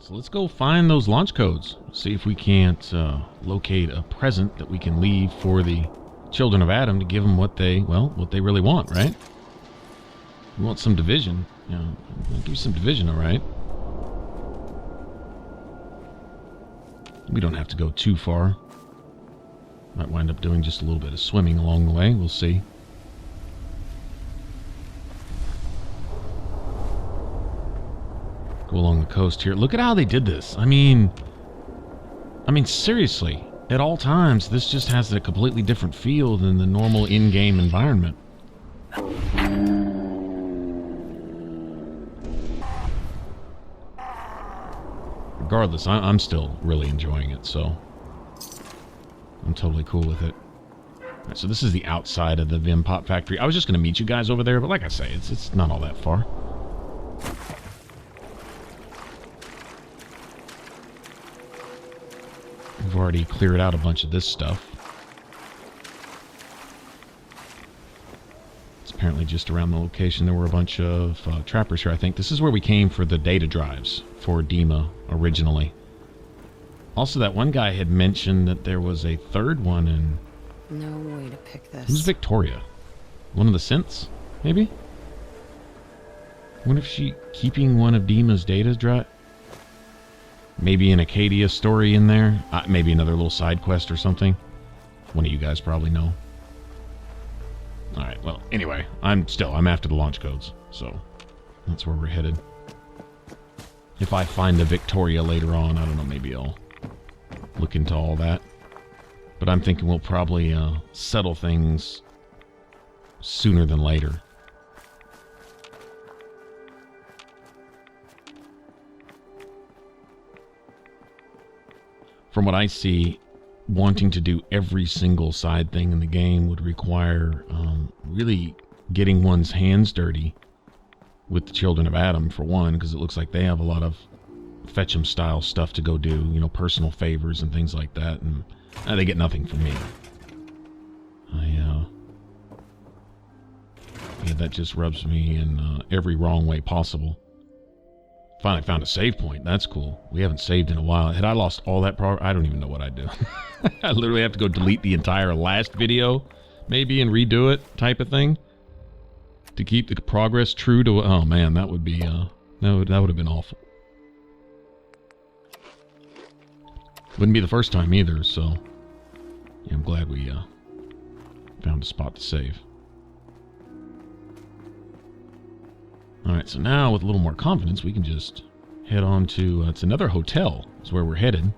So let's go find those launch codes. See if we can't locate a present that we can leave for the children of Adam to give them what they really want, right? You want some division? Yeah, I'll give you some division, all right? We don't have to go too far. Might wind up doing just a little bit of swimming along the way. We'll see. Go along the coast here. Look at how they did this. I mean, seriously. At all times, this just has a completely different feel than the normal in-game environment. Regardless, I'm still really enjoying it, so I'm totally cool with it. All right, so this is the outside of the Vim Pop Factory. I was just going to meet you guys over there, but like I say, it's not all that far. We've already cleared out a bunch of this stuff. It's apparently just around the location. There were a bunch of trappers here, I think. This is where we came for the data drives for Dima originally. Also, that one guy had mentioned that there was a third one, and... No way to pick this. Who's Victoria? One of the synths, maybe? I wonder if she keeping one of Dima's data drive... Maybe an Acadia story in there. Maybe another little side quest or something. One of you guys probably know. Alright, well, anyway. I'm after the launch codes. So, that's where we're headed. If I find a Victoria later on, I don't know, maybe I'll look into all that. But I'm thinking we'll probably settle things sooner than later. From what I see, wanting to do every single side thing in the game would require really getting one's hands dirty with the Children of Adam, for one, because it looks like they have a lot of Fetch'em style stuff to go do, you know, personal favors and things like that, and they get nothing from me. Yeah, that just rubs me in every wrong way possible. Finally found a save point. That's cool. We haven't saved in a while. Had I lost all that progress, I don't even know what I'd do. I literally have to go delete the entire last video, maybe, and redo it, type of thing, to keep the progress true to. Oh man, that would be that would have been awful. Wouldn't be the first time either. So yeah, I'm glad we found a spot to save. Alright, so now with a little more confidence, we can just head on to, it's another hotel, is where we're headed.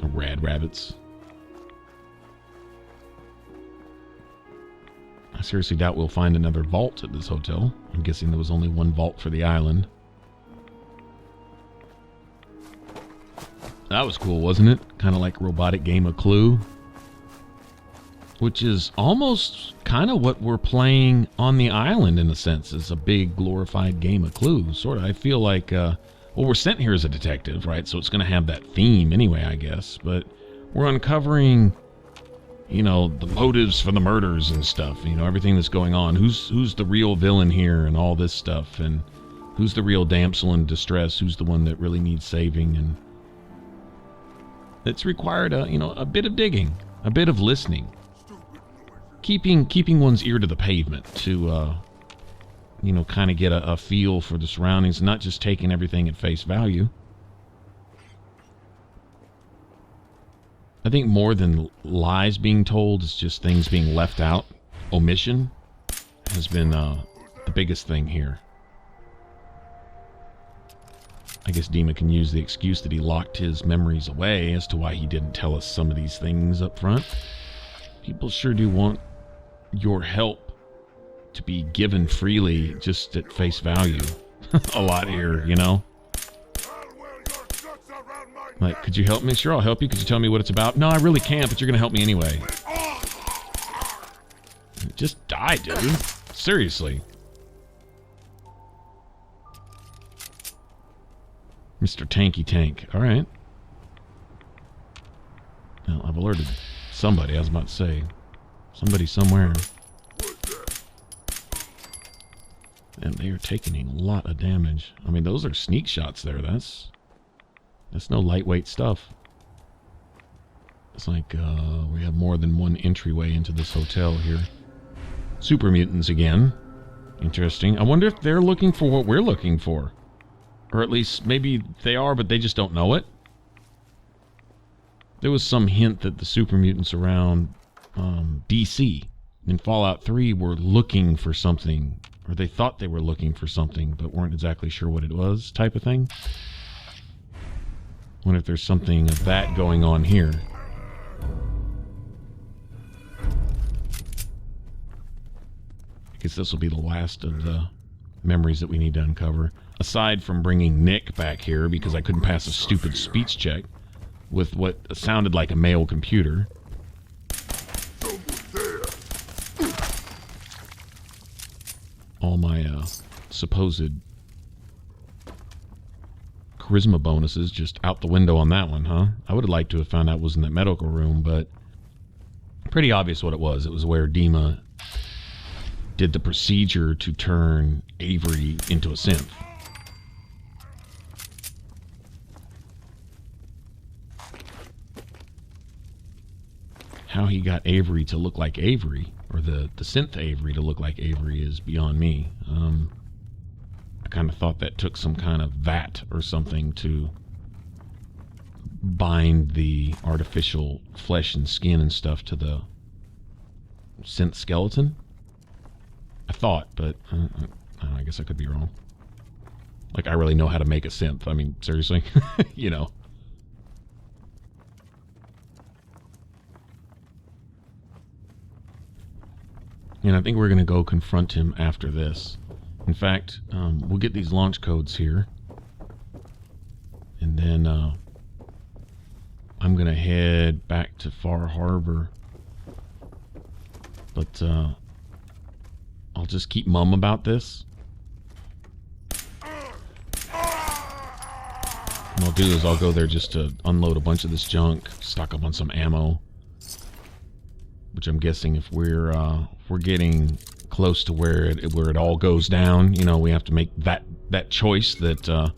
Rad rabbits. I seriously doubt we'll find another vault at this hotel. I'm guessing there was only one vault for the island. That was cool, wasn't it? Kind of like a robotic game of Clue. Which is almost kind of what we're playing on the island, in a sense. It's a big glorified game of Clue, sort of. I feel like, well, we're sent here as a detective, right? So it's going to have that theme anyway, I guess. But we're uncovering, you know, the motives for the murders and stuff. You know, everything that's going on. Who's the real villain here and all this stuff. And who's the real damsel in distress. Who's the one that really needs saving. And it's required, you know, a bit of digging. A bit of listening. Keeping one's ear to the pavement to, you know, kind of get a feel for the surroundings, not just taking everything at face value. I think more than lies being told, it's just things being left out. Omission has been the biggest thing here. I guess Dima can use the excuse that he locked his memories away as to why he didn't tell us some of these things up front. People sure do want your help to be given freely, just at face value. A lot here, you know? Like, could you help me? Sure, I'll help you. Could you tell me what it's about? No, I really can't, but you're gonna help me anyway. Just die, dude. Seriously. Mr. Tanky Tank. Alright. Well, I've alerted somebody, I was about to say. Somebody somewhere. And they are taking a lot of damage. I mean, those are sneak shots there. That's no lightweight stuff. It's like we have more than one entryway into this hotel here. Super mutants again. Interesting. I wonder if they're looking for what we're looking for. Or at least maybe they are, but they just don't know it. There was some hint that the super mutants around DC in Fallout 3 were looking for something, or they thought they were looking for something, but weren't exactly sure what it was, type of thing. Wonder if there's something of that going on here. I guess this will be the last of the memories that we need to uncover. Aside from bringing Nick back here because I couldn't pass a stupid speech check with what sounded like a male computer. All my supposed charisma bonuses just out the window on that one, huh? I would have liked to have found out what was in that medical room, but pretty obvious what it was. It was where Dima did the procedure to turn Avery into a synth. How he got Avery to look like Avery, or the synth Avery to look like Avery, is beyond me. I kind of thought that took some kind of vat or something to bind the artificial flesh and skin and stuff to the synth skeleton. I thought, but I guess I could be wrong. Like, I really know how to make a synth. I mean, seriously? You know. And I think we're going to go confront him after this. In fact, we'll get these launch codes here. And then I'm going to head back to Far Harbor. But I'll just keep mum about this. And I'll do is I'll go there just to unload a bunch of this junk, stock up on some ammo. Which I'm guessing if we're getting close to where it all goes down, you know, we have to make that choice that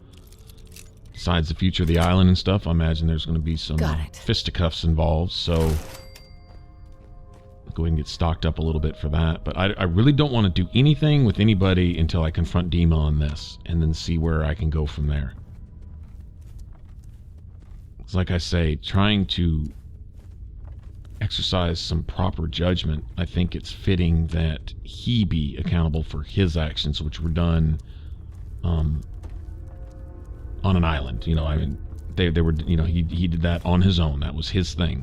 decides the future of the island and stuff. I imagine there's going to be some fisticuffs involved, so I'll go ahead and get stocked up a little bit for that. But I really don't want to do anything with anybody until I confront Dima on this, and then see where I can go from there. It's like I say, trying to exercise some proper judgment. I think it's fitting that he be accountable for his actions, which were done on an island. You know, I mean, they were, you know, he did that on his own. That was his thing.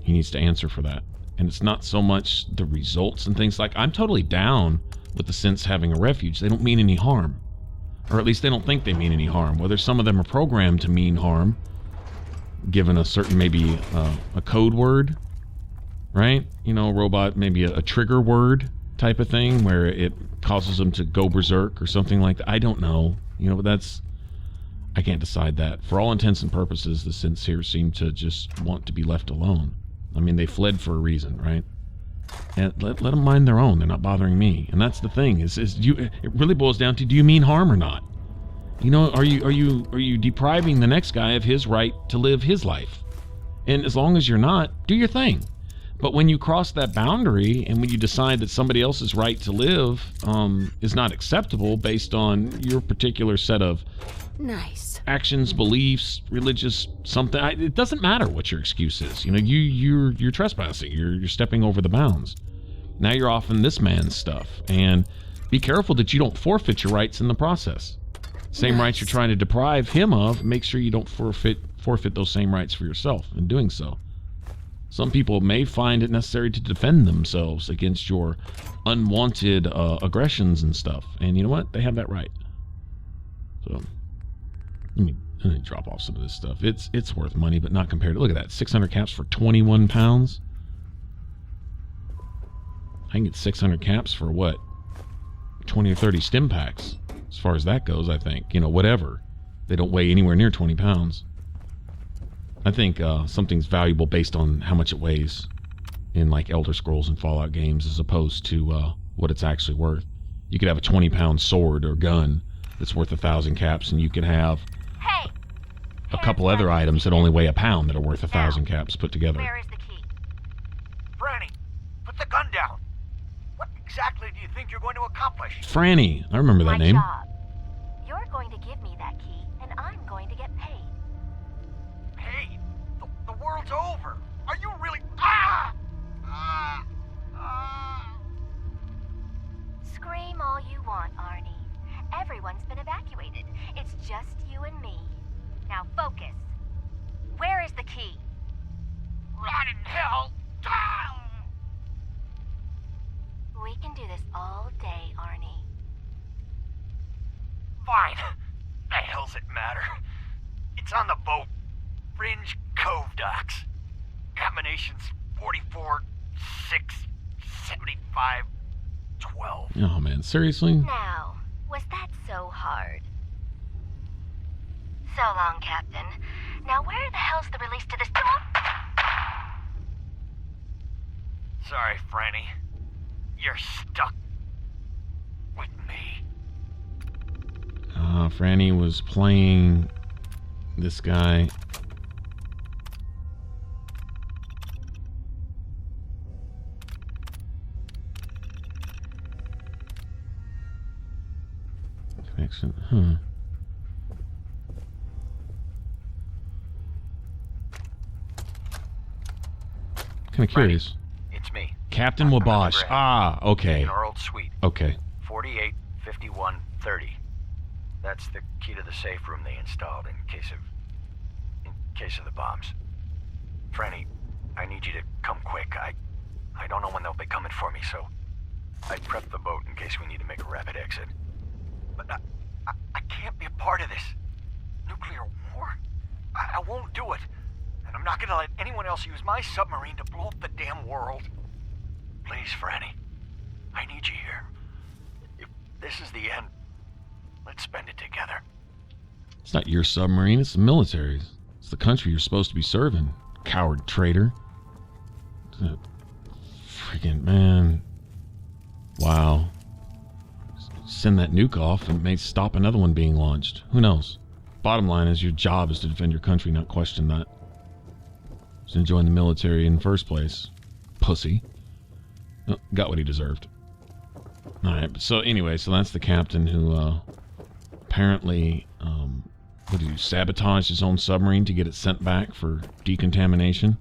He needs to answer for that. And it's not so much the results and things like, I'm totally down with the synths having a refuge. They don't mean any harm. Or at least they don't think they mean any harm. Whether some of them are programmed to mean harm, given a certain, maybe a code word, right? You know, a robot, maybe a trigger word type of thing where it causes them to go berserk or something like that. I don't know. You know, but I can't decide that. For all intents and purposes, the synths here seem to just want to be left alone. I mean, they fled for a reason, right? And let them mind their own. They're not bothering me. And that's the thing, it really boils down to, do you mean harm or not? You know, are you depriving the next guy of his right to live his life? And as long as you're not, do your thing. But when you cross that boundary, and when you decide that somebody else's right to live is not acceptable based on your particular set of actions, beliefs, religious something, it doesn't matter what your excuse is. You know, you're trespassing. You're stepping over the bounds. Now you're off in this man's stuff, and be careful that you don't forfeit your rights in the process. Same rights you're trying to deprive him of, make sure you don't forfeit those same rights for yourself in doing so. Some people may find it necessary to defend themselves against your unwanted aggressions and stuff. And you know what? They have that right. So, let me drop off some of this stuff. It's worth money, but not compared to... Look at that. 600 caps for 21 pounds. I can get 600 caps for what? 20 or 30 stim packs. As far as that goes, I think. You know, whatever. They don't weigh anywhere near 20 pounds. I think something's valuable based on how much it weighs in like Elder Scrolls and Fallout games, as opposed to what it's actually worth. You could have a 20-pound sword or gun that's worth 1,000 caps, and you could have Hey! a couple other items that only weigh a pound that are worth 1,000 caps put together. Where is the key? Franny, put the gun down. What exactly do you think you're going to accomplish? Franny. I remember that My name. job. You're going to give me that key, and I'm going to get paid. Hey, the world's over. Are you really... Ah! Scream all you want, Arnie. Everyone's been evacuated. It's just you and me. Now focus. Where is the key? Rot in hell. Ah! We can do this all day, Arnie. Fine. The hell's it matter? It's on the boat. Fringe Cove docks. Combinations 44, 6, 75, 12. Oh, man. Seriously? Now, was that so hard? So long, Captain. Now where the hell's the release to this... Sorry, Franny. You're stuck with me. Franny was playing this guy. Connection. Kind of curious. It's me. Captain Wabash. Grant. Ah, okay. In our old suite. Okay. 48, 51, 30. That's the key to the safe room they installed in case of the bombs. Franny, I need you to come quick. I don't know when they'll be coming for me, so I prepped the boat in case we need to make a rapid exit. But I can't be a part of this. Nuclear war? I won't do it. And I'm not gonna let anyone else use my submarine to blow up the damn world. Please, Franny. I need you here. If this is the end, let's spend it together. It's not your submarine, it's the military's. It's the country you're supposed to be serving. Coward traitor. Freaking man. Wow. Send that nuke off and it may stop another one being launched. Who knows? Bottom line is your job is to defend your country, not question that. Just join the military in the first place. Pussy. Oh, got what he deserved. Alright, so anyway, so that's the captain who apparently what did he do? Sabotaged his own submarine to get it sent back for decontamination.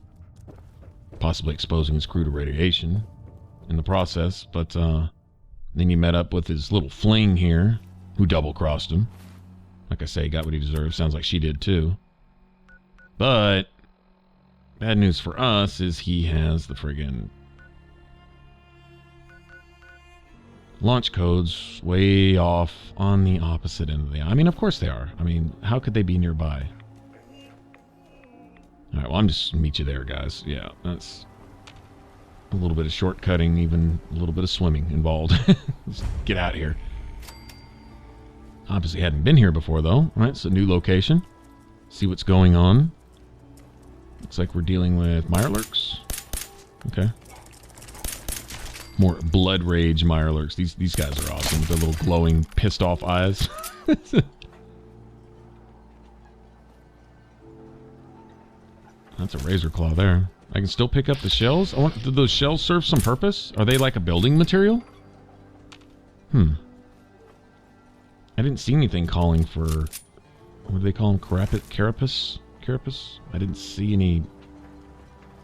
Possibly exposing his crew to radiation in the process, but then he met up with his little fling here, who double-crossed him. Like I say, he got what he deserved. Sounds like she did too. But bad news for us is he has the friggin' launch codes way off on the opposite end of the... I mean, of course they are. I mean, how could they be nearby? Alright, well, I'm just gonna meet you there, guys. Yeah, that's a little bit of shortcutting, even a little bit of swimming involved. Let's get out of here. Obviously hadn't been here before, though. Right, it's a new location. See what's going on. Looks like we're dealing with Mirelurks. Okay. More blood rage Mirelurks. These guys are awesome with their little glowing, pissed off eyes. That's a razor claw there. I can still pick up the shells. Do those shells serve some purpose? Are they like a building material? I didn't see anything calling for... What do they call them? Carapace? Carapace? I didn't see any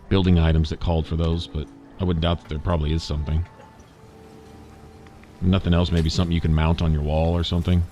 building items that called for those, but I would doubt that there probably is something. If nothing else, maybe something you can mount on your wall or something.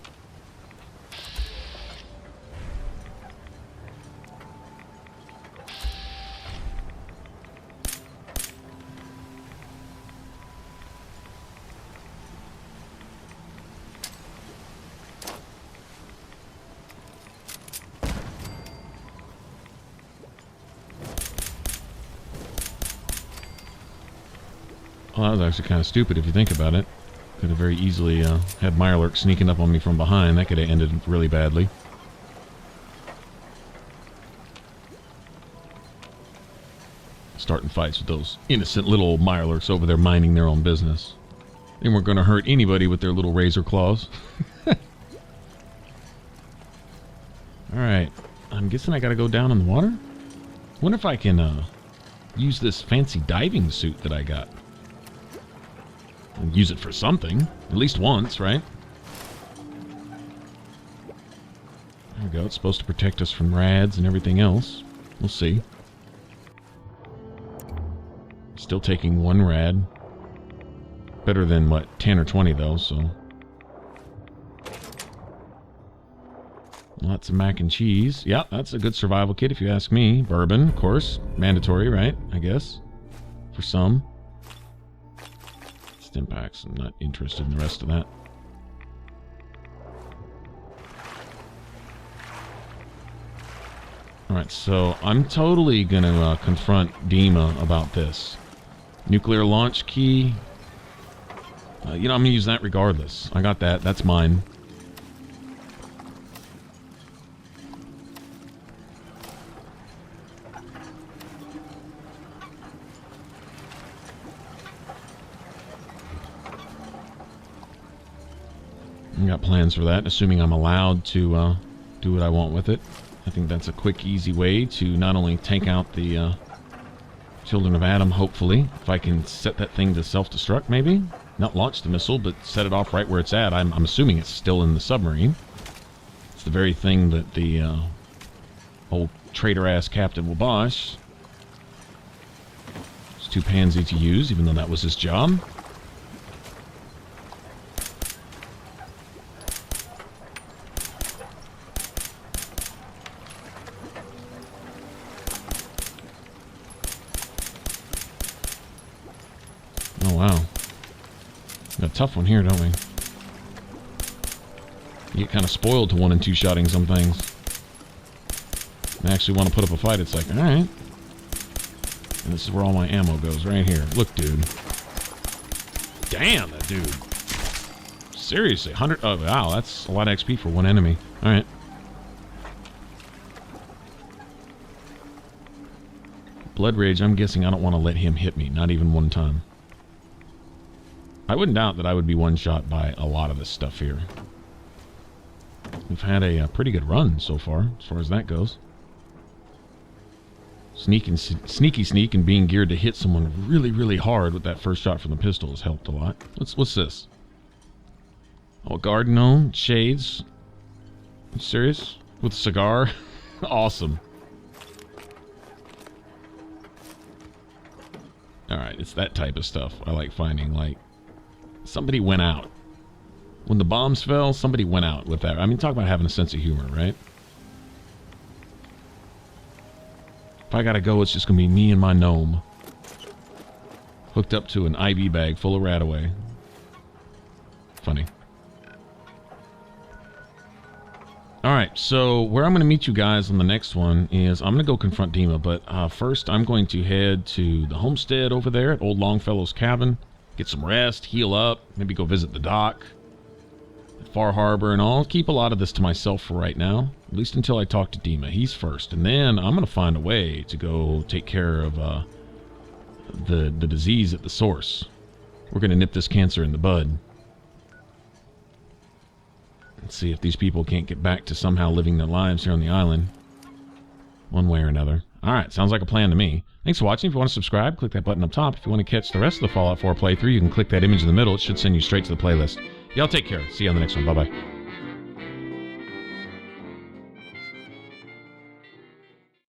Well, that was actually kind of stupid if you think about it. Could have very easily had Mirelurk sneaking up on me from behind. That could have ended really badly. Starting fights with those innocent little Mirelurks over there minding their own business. They weren't going to hurt anybody with their little razor claws. Alright. I'm guessing I got to go down in the water? Wonder if I can use this fancy diving suit that I got. And use it for something. At least once, right? There we go. It's supposed to protect us from rads and everything else. We'll see. Still taking 1 rad. Better than, what, 10 or 20, though, so... Lots of mac and cheese. Yeah, that's a good survival kit, if you ask me. Bourbon, of course. Mandatory, right? I guess. For some. Stim packs. I'm not interested in the rest of that. Alright, so I'm totally gonna confront Dima about this. Nuclear launch key. You know, I'm gonna use that regardless. I got that. That's mine. I got plans for that, assuming I'm allowed to do what I want with it. I think that's a quick, easy way to not only take out the Children of Adam, hopefully. If I can set that thing to self-destruct, maybe? Not launch the missile, but set it off right where it's at. I'm assuming it's still in the submarine. It's the very thing that the old traitor-ass Captain Wabash was too pansy to use, even though that was his job. Oh, wow. Got a tough one here, don't we? You get kind of spoiled to 1- and 2-shotting some things. I actually want to put up a fight. It's like, alright. And this is where all my ammo goes, right here. Look, dude. Damn, that dude. Seriously, 100... Oh, wow, that's a lot of XP for 1 enemy. Alright. Blood Rage, I'm guessing I don't want to let him hit me. Not even 1 time. I wouldn't doubt that I would be one-shot by a lot of this stuff here. We've had a pretty good run so far as that goes. Sneaky sneak and being geared to hit someone really, really hard with that first shot from the pistol has helped a lot. What's this? Oh, guard gnome, shades. You serious? With a cigar? Awesome. Alright, it's that type of stuff I like finding, like... Somebody went out. When the bombs fell, somebody went out with that. I mean, talk about having a sense of humor, right? If I gotta go, it's just gonna be me and my gnome. Hooked up to an IV bag full of Radaway. Funny. Alright, so where I'm gonna meet you guys on the next one is I'm gonna go confront Dima, but first I'm going to head to the homestead over there at Old Longfellow's cabin. Get some rest, heal up, maybe go visit the dock, Far Harbor, and I'll keep a lot of this to myself for right now, at least until I talk to Dima. He's first, and then I'm going to find a way to go take care of the disease at the source. We're going to nip this cancer in the bud. Let's see if these people can't get back to somehow living their lives here on the island, one way or another. Alright, sounds like a plan to me. Thanks for watching. If you want to subscribe, click that button up top. If you want to catch the rest of the Fallout 4 playthrough, you can click that image in the middle. It should send you straight to the playlist. Y'all take care. See you on the next one. Bye-bye.